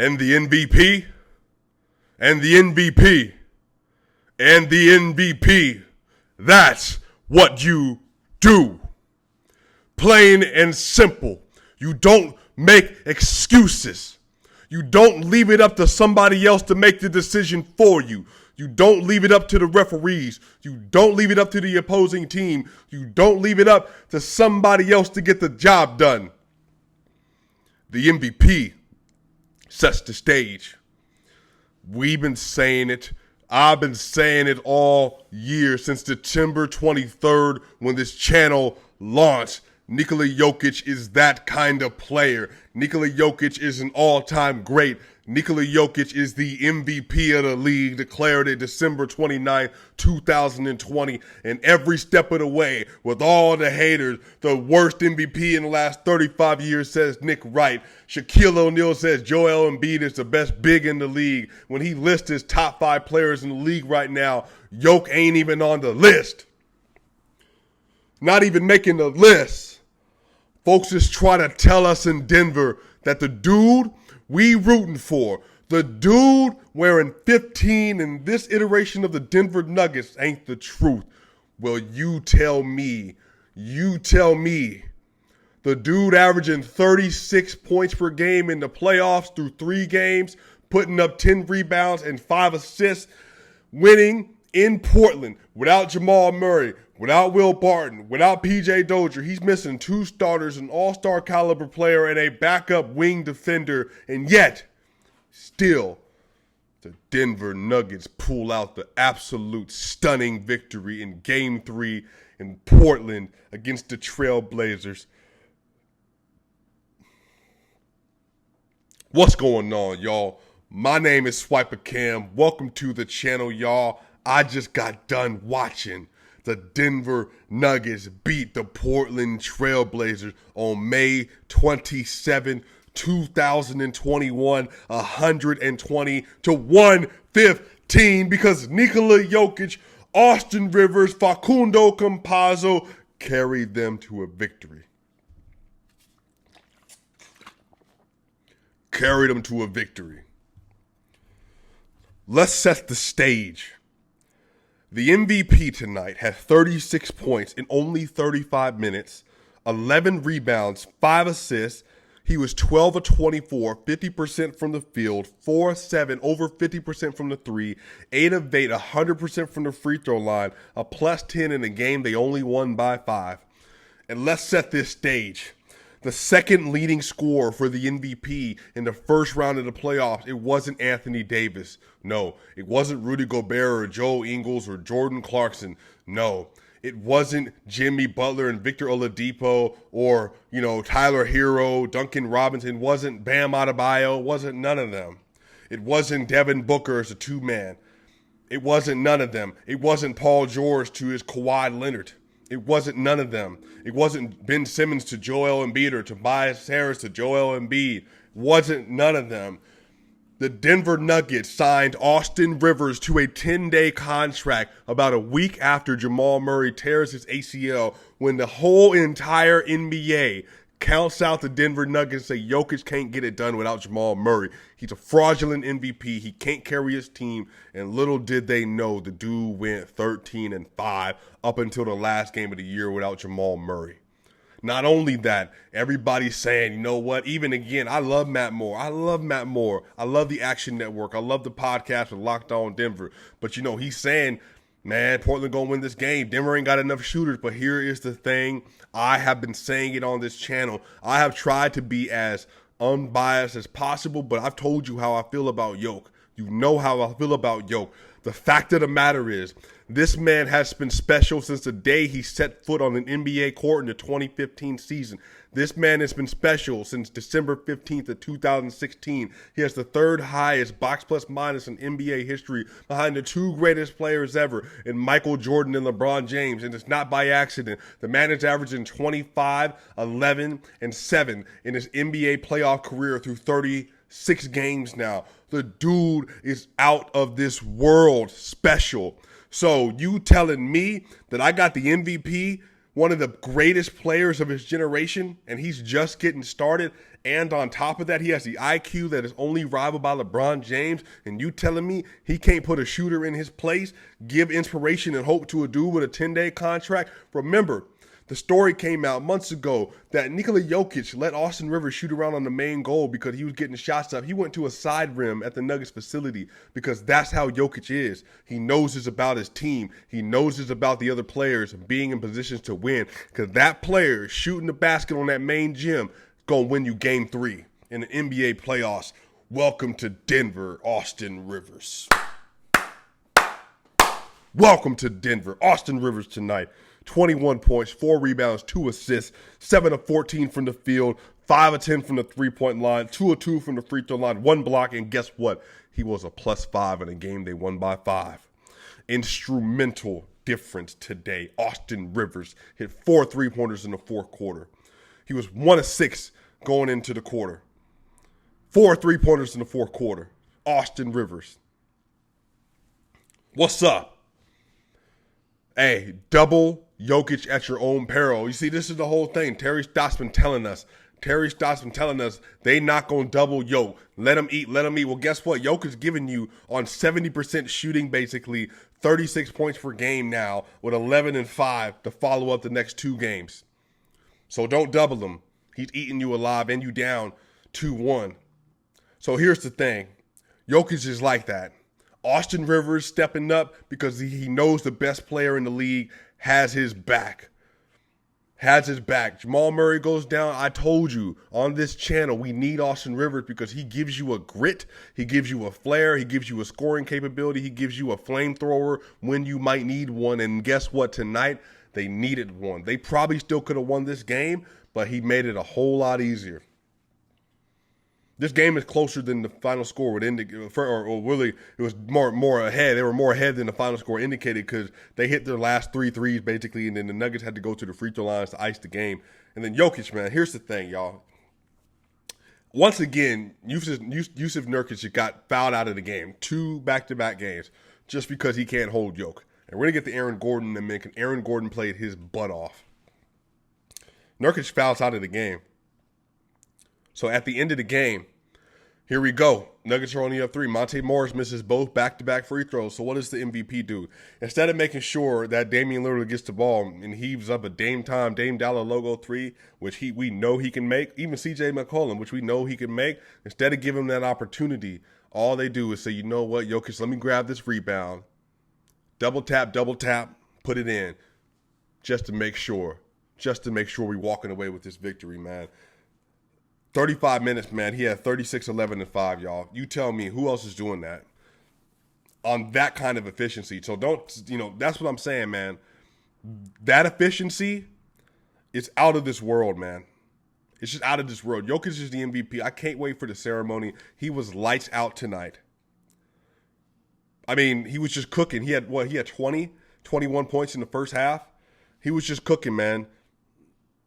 and the MVP, and the MVP, and the MVP. That's what you do. Plain and simple. You don't make excuses. You don't leave it up to somebody else to make the decision for you. You don't leave it up to the referees. You don't leave it up to the opposing team. You don't leave it up to somebody else to get the job done. The MVP sets the stage. We've been saying it. I've been saying it all year since September 23rd when this channel launched. Nikola Jokic is that kind of player. Nikola Jokic is an all-time great. Nikola Jokic is the MVP of the league, declared it December 29, 2020. And every step of the way, with all the haters, the worst MVP in the last 35 years says Nick Wright. Shaquille O'Neal says Joel Embiid is the best big in the league. When he lists his top 5 players in the league right now, Jokic ain't even on the list. Not even making the list. Folks just try to tell us in Denver that the dude we rooting for, the dude wearing 15 in this iteration of the Denver Nuggets ain't the truth. Well, you tell me. The dude averaging 36 points per game in the playoffs through 3 games, putting up 10 rebounds and 5 assists, winning in Portland without Jamal Murray, without Will Barton, without PJ Dozier. He's missing 2 starters, an all-star caliber player, and a backup wing defender. And yet, still, the Denver Nuggets pull out the absolute stunning victory in Game 3 in Portland against the Trailblazers. What's going on, y'all? My name is SwipaCam. Welcome to the channel, y'all. I just got done watching the Denver Nuggets beat the Portland Trailblazers on May 27, 2021, 120-115, because Nikola Jokic, Austin Rivers, Facu Campazzo carried them to a victory. Carried them to a victory. Let's set the stage. The MVP tonight had 36 points in only 35 minutes, 11 rebounds, 5 assists. He was 12 of 24, 50% from the field, 4 of 7, over 50% from the 3, 8 of 8, 100% from the free throw line, a plus 10 in a game they only won by 5. And let's set this stage. The second leading scorer for the MVP in the first round of the playoffs, it wasn't Anthony Davis. No, it wasn't Rudy Gobert or Joe Ingles or Jordan Clarkson. No, it wasn't Jimmy Butler and Victor Oladipo or, Tyler Hero, Duncan Robinson. It wasn't Bam Adebayo. It wasn't none of them. It wasn't Devin Booker as a 2-man. It wasn't none of them. It wasn't Paul George to his Kawhi Leonard. It wasn't none of them. It wasn't Ben Simmons to Joel Embiid or Tobias Harris to Joel Embiid. It wasn't none of them. The Denver Nuggets signed Austin Rivers to a 10-day contract about a week after Jamal Murray tears his ACL, when the whole entire NBA counts out the Denver Nuggets and say Jokic can't get it done without Jamal Murray. He's a fraudulent MVP. He can't carry his team. And little did they know the dude went 13-5 up until the last game of the year without Jamal Murray. Not only that, everybody's saying, you know what, even again, I love Matt Moore. I love the Action Network. I love the podcast with Locked On Denver. But, he's saying, man, Portland going to win this game. Denver ain't got enough shooters. But here is the thing. I have been saying it on this channel. I have tried to be as unbiased as possible, but I've told you how I feel about Jokic. You know how I feel about Jokic. The fact of the matter is, this man has been special since the day he set foot on an NBA court in the 2015 season. This man has been special since December 15th of 2016. He has the 3rd highest box plus minus in NBA history, behind the 2 greatest players ever in Michael Jordan and LeBron James. And it's not by accident. The man is averaging 25, 11, and 7 in his NBA playoff career through 36 games now. The dude is out of this world special. So you telling me that I got the MVP one of the greatest players of his generation, and he's just getting started. And on top of that, he has the IQ that is only rivaled by LeBron James. And you telling me he can't put a shooter in his place, give inspiration and hope to a dude with a 10-day contract? Remember, the story came out months ago that Nikola Jokic let Austin Rivers shoot around on the main goal because he was getting shots up. He went to a side rim at the Nuggets facility because that's how Jokic is. He knows it's about his team. He knows it's about the other players being in positions to win, because that player shooting the basket on that main gym going to win you game 3 in the NBA playoffs. Welcome to Denver, Austin Rivers. Welcome to Denver, Austin Rivers tonight. 21 points, 4 rebounds, 2 assists, 7 of 14 from the field, 5 of 10 from the three-point line, 2 of 2 from the free throw line, 1 block, and guess what? He was a +5 in a game they won by 5. Instrumental difference today. Austin Rivers hit 4 3-pointers in the fourth quarter. He was 1 of 6 going into the quarter. 4 3-pointers in the fourth quarter. Austin Rivers. What's up? Hey, double Jokic at your own peril. You see, this is the whole thing. Terry Stotts been telling us they not going to double Jokic. Let him eat. Well, guess what? Jokic's giving you on 70% shooting, basically 36 points per game now with 11 and 5 to follow up the next 2 games. So don't double him. He's eating you alive and you down 2-1. So here's the thing. Jokic is like that. Austin Rivers stepping up because he knows the best player in the league has his back. Jamal Murray goes down. I told you on this channel, we need Austin Rivers because he gives you a grit. He gives you a flair. He gives you a scoring capability. He gives you a flamethrower when you might need one. And guess what? Tonight, they needed one. They probably still could have won this game, but he made it a whole lot easier. This game is closer than the final score would indicate, or really, it was more ahead. They were more ahead than the final score indicated because they hit their last 3 threes, basically, and then the Nuggets had to go to the free throw lines to ice the game. And then Jokic, man, here's the thing, y'all. Once again, Yusuf Nurkic got fouled out of the game, 2 back-to-back games, just because he can't hold Jokic. And we're going to get to Aaron Gordon in a minute, and Aaron Gordon played his butt off. Nurkic fouls out of the game. So at the end of the game, here we go. Nuggets are only up 3. Monte Morris misses both back-to-back free throws. So what does the MVP do? Instead of making sure that Damian Lillard gets the ball and heaves up a Dame Dollar logo 3, which we know he can make, even C.J. McCollum, which we know he can make, instead of giving him that opportunity, all they do is say, you know what, Jokic, let me grab this rebound. Double tap, put it in, just to make sure we're walking away with this victory, man. 35 minutes, man. He had 36, 11, and 5, y'all. You tell me who else is doing that on that kind of efficiency. So that's what I'm saying, man. That efficiency is out of this world, man. It's just out of this world. Jokic is the MVP. I can't wait for the ceremony. He was lights out tonight. I mean, he was just cooking. He had 21 points in the first half. He was just cooking, man.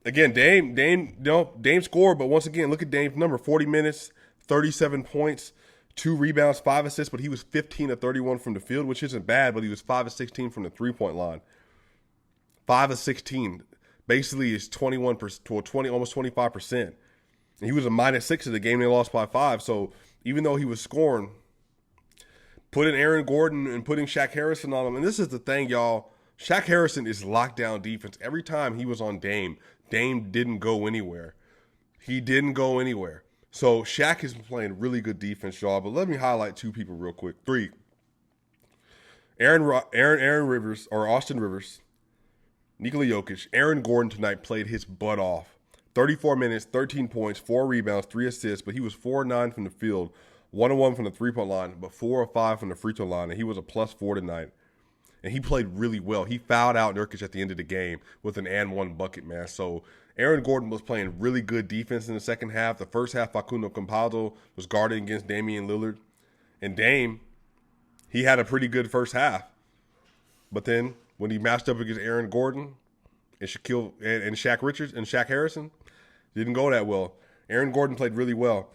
Again, Dame scored, but once again, look at Dame's number. 40 minutes, 37 points, 2 rebounds, 5 assists, but he was 15 of 31 from the field, which isn't bad, but he was 5 of 16 from the three-point line. 5 of 16. Basically, is 21%, almost 25%. And he was a -6 of the game they lost by 5. So even though he was scoring, putting Aaron Gordon and putting Shaq Harrison on him, and this is the thing, y'all. Shaq Harrison is lockdown defense. Every time he was on Dame didn't go anywhere. He didn't go anywhere. So Shaq has been playing really good defense, y'all. But let me highlight 2 people real quick. 3. Aaron Rivers, or Austin Rivers, Nikola Jokic. Aaron Gordon tonight played his butt off. 34 minutes, 13 points, 4 rebounds, 3 assists, but he was 4-9 from the field, 1-1 from the three-point line, but 4-5 from the free throw line, and he was a +4 tonight. And he played really well. He fouled out Nurkic at the end of the game with an and 1 bucket, man. So Aaron Gordon was playing really good defense in the second half. The first half, Facu Campazzo was guarding against Damian Lillard. And Dame, he had a pretty good first half. But then when he matched up against Aaron Gordon and Shaq Harrison, didn't go that well. Aaron Gordon played really well.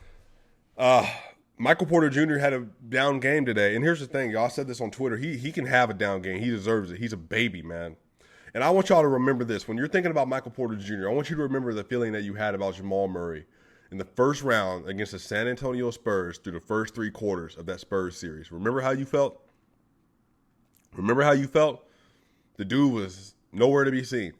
Michael Porter Jr. had a down game today. And here's the thing, y'all said this on Twitter. He can have a down game. He deserves it. He's a baby, man. And I want y'all to remember this. When you're thinking about Michael Porter Jr., I want you to remember the feeling that you had about Jamal Murray in the first round against the San Antonio Spurs through the first 3 quarters of that Spurs series. Remember how you felt? Remember how you felt? The dude was nowhere to be seen.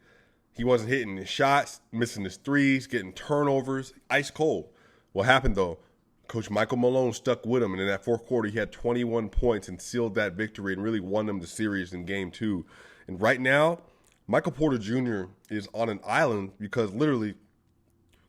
He wasn't hitting his shots, missing his threes, getting turnovers, ice cold. What happened, though? Coach Michael Malone stuck with him, and in that fourth quarter, he had 21 points and sealed that victory and really won them the series in Game 2. And right now, Michael Porter Jr. is on an island because literally,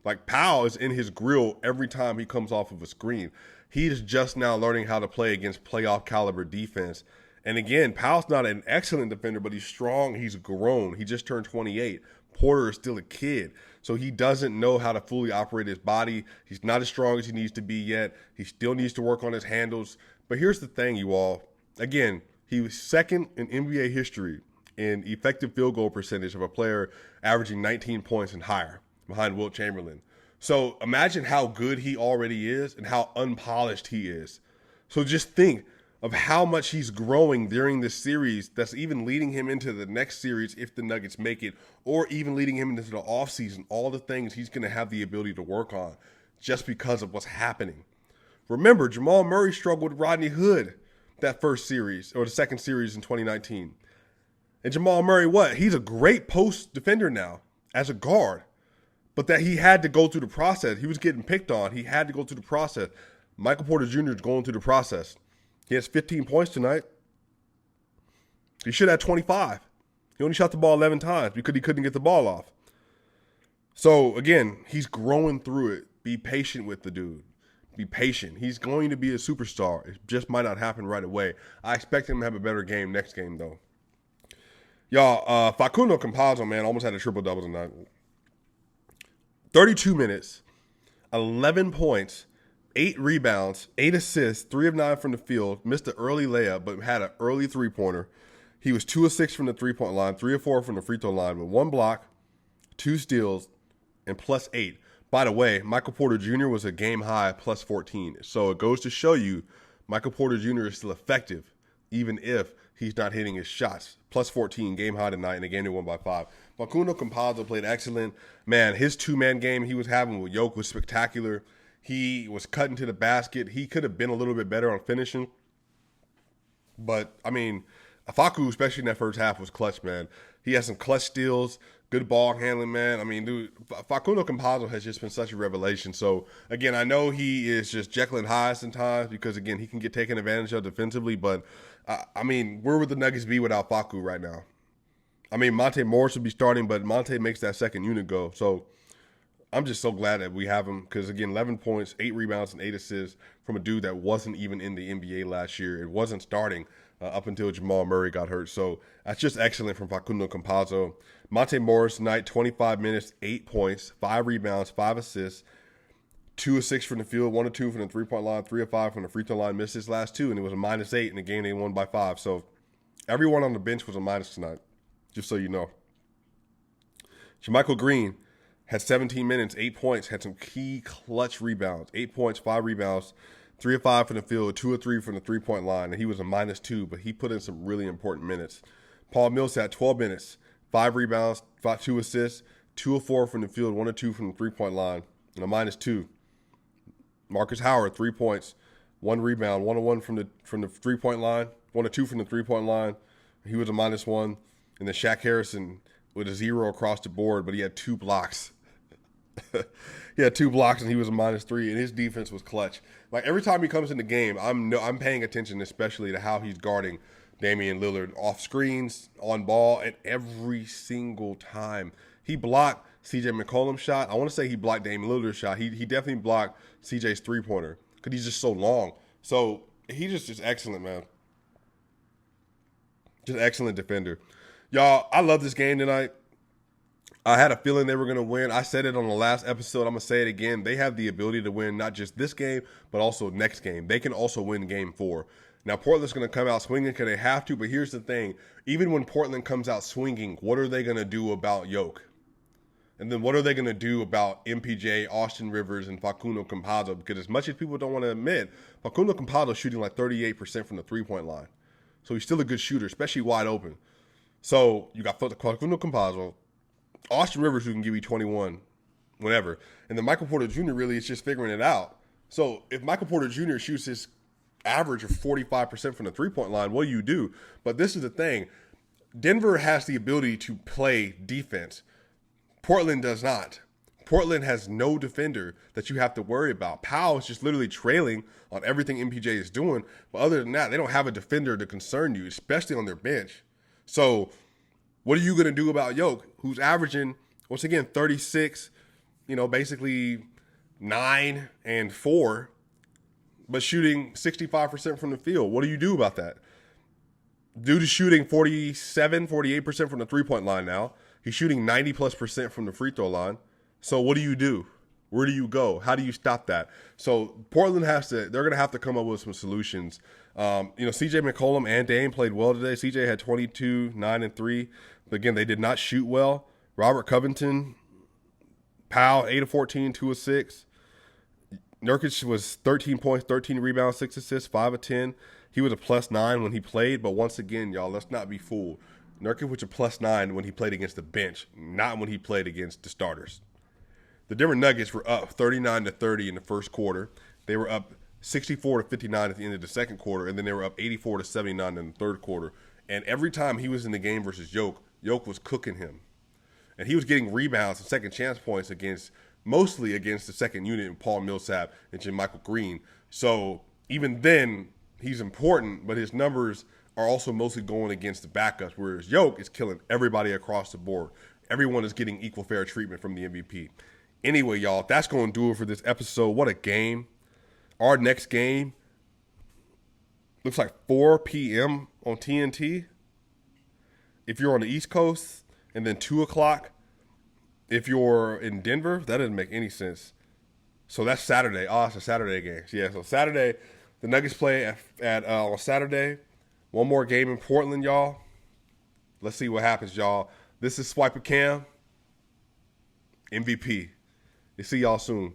like, Powell is in his grill every time he comes off of a screen. He is just now learning how to play against playoff caliber defense. And again, Powell's not an excellent defender, but he's strong. He's grown. He just turned 28. Porter is still a kid, so he doesn't know how to fully operate his body. He's not as strong as he needs to be yet. He still needs to work on his handles. But here's the thing, you all. Again, he was second in NBA history in effective field goal percentage of a player averaging 19 points and higher, behind Wilt Chamberlain. So imagine how good he already is and how unpolished he is. So just think of how much he's growing during this series that's even leading him into the next series if the Nuggets make it, or even leading him into the offseason, all the things he's going to have the ability to work on just because of what's happening. Remember, Jamal Murray struggled with Rodney Hood that first series, or the second series in 2019. And Jamal Murray, what? He's a great post defender now as a guard, but that he had to go through the process. He was getting picked on. He had to go through the process. Michael Porter Jr. is going through the process. He has 15 points tonight. He should have 25. He only shot the ball 11 times because he couldn't get the ball off. So, again, he's growing through it. Be patient with the dude. Be patient. He's going to be a superstar. It just might not happen right away. I expect him to have a better game next game, though. Y'all, Facu Campazzo, man, almost had a triple-double tonight. 32 minutes, 11 points, 8 rebounds, 8 assists, 3 of 9 from the field, missed an early layup, but had an early three-pointer. He was 2 of 6 from the three-point line, 3 of 4 from the free throw line, with 1 block, 2 steals, and plus 8. By the way, Michael Porter Jr. was a game-high plus 14. So it goes to show you Michael Porter Jr. is still effective, even if he's not hitting his shots. Plus 14, game-high tonight, and a game they won by 5. Facu Campazzo played excellent. Man, his two-man game he was having with Jokic was spectacular. He was cutting to the basket. He could have been a little bit better on finishing. But, I mean, Facu, especially in that first half, was clutch, man. He had some clutch steals, good ball handling, man. I mean, dude, Facu Campazzo has just been such a revelation. So, again, I know he is just Jekyll and Hyde sometimes because, again, he can get taken advantage of defensively. But, I mean, where would the Nuggets be without Facu right now? I mean, Monte Morris would be starting, but Monte makes that second unit go. So, I'm just so glad that we have him because, again, 11 points, 8 rebounds, and 8 assists from a dude that wasn't even in the NBA last year. It wasn't starting up until Jamal Murray got hurt. So that's just excellent from Facu Campazzo. Monte Morris tonight, 25 minutes, 8 points, 5 rebounds, 5 assists, 2 of 6 from the field, 1 of 2 from the three-point line, 3 of 5 from the free throw line. Missed his last 2, and it was a -8 in the game they won by 5. So everyone on the bench was a minus tonight, just so you know. JaMychal Green had 17 minutes, 8 points, had some key clutch rebounds. 8 points, 5 rebounds, 3 of 5 from the field, 2 of 3 from the three-point line, and he was a -2, but he put in some really important minutes. Paul Millsap, 12 minutes, 5 rebounds, 2 assists, 2 of 4 from the field, 1 of 2 from the three-point line, and a -2. Marcus Howard, 3 points, 1 rebound, 1 of 1 from the three-point line, 1 of 2 from the three-point line. He was a -1. And then Shaq Harrison with a 0 across the board, but he had 2 blocks. He had 2 blocks and he was a -3, and his defense was clutch. Like every time he comes in the game, I'm paying attention especially to how he's guarding Damian Lillard off screens, on ball, and every single time. He blocked CJ McCollum's shot. I want to say he blocked Damian Lillard's shot. He definitely blocked CJ's three-pointer because he's just so long. So he's just excellent, man. Just excellent defender. Y'all, I love this game tonight. I had a feeling they were going to win. I said it on the last episode. I'm going to say it again. They have the ability to win not just this game, but also next game. They can also win game 4. Now, Portland's going to come out swinging because they have to, but here's the thing. Even when Portland comes out swinging, what are they going to do about Jokic? And then what are they going to do about MPJ, Austin Rivers, and Facu Campazzo? Because as much as people don't want to admit, Facu Campazzo is shooting like 38% from the three-point line. So he's still a good shooter, especially wide open. So you got Facu Campazzo, Austin Rivers, who can give you 21 whenever. And then Michael Porter Jr. really is just figuring it out. So if Michael Porter Jr. shoots his average of 45% from the three-point line, what do you do? But this is the thing. Denver has the ability to play defense. Portland does not. Portland has no defender that you have to worry about. Powell is just literally trailing on everything MPJ is doing. But other than that, they don't have a defender to concern you, especially on their bench. So what are you going to do about Jokic, who's averaging, once again, 36, basically 9 and 4, but shooting 65% from the field? What do you do about that? Dude is shooting 48% from the three-point line now. He's shooting 90+% from the free throw line. So what do you do? Where do you go? How do you stop that? So Portland they're going to have to come up with some solutions. CJ McCollum and Dame played well today. CJ had 22, 9, and 3. But again, they did not shoot well. Robert Covington, Powell, 8 of 14, 2 of 6. Nurkic was 13 points, 13 rebounds, 6 assists, 5 of 10. He was a +9 when he played, but once again, y'all, let's not be fooled. Nurkic was a +9 when he played against the bench, not when he played against the starters. The Denver Nuggets were up 39-30 in the first quarter. They were up 64-59 at the end of the second quarter, and then they were up 84-79 in the third quarter. And every time he was in the game versus Jokic was cooking him. And he was getting rebounds and second chance points mostly against the second unit, Paul Millsap and JaMychal Green. So even then, he's important, but his numbers are also mostly going against the backups, whereas Jokic is killing everybody across the board. Everyone is getting equal fair treatment from the MVP. Anyway, y'all, that's going to do it for this episode. What a game. Our next game looks like 4 p.m. on TNT if you're on the East Coast, and then 2 o'clock if you're in Denver. That doesn't make any sense. So that's Saturday. It's a Saturday game. Yeah, so Saturday, the Nuggets play on Saturday. One more game in Portland, y'all. Let's see what happens, y'all. This is SwipaCam, MVP. See y'all soon.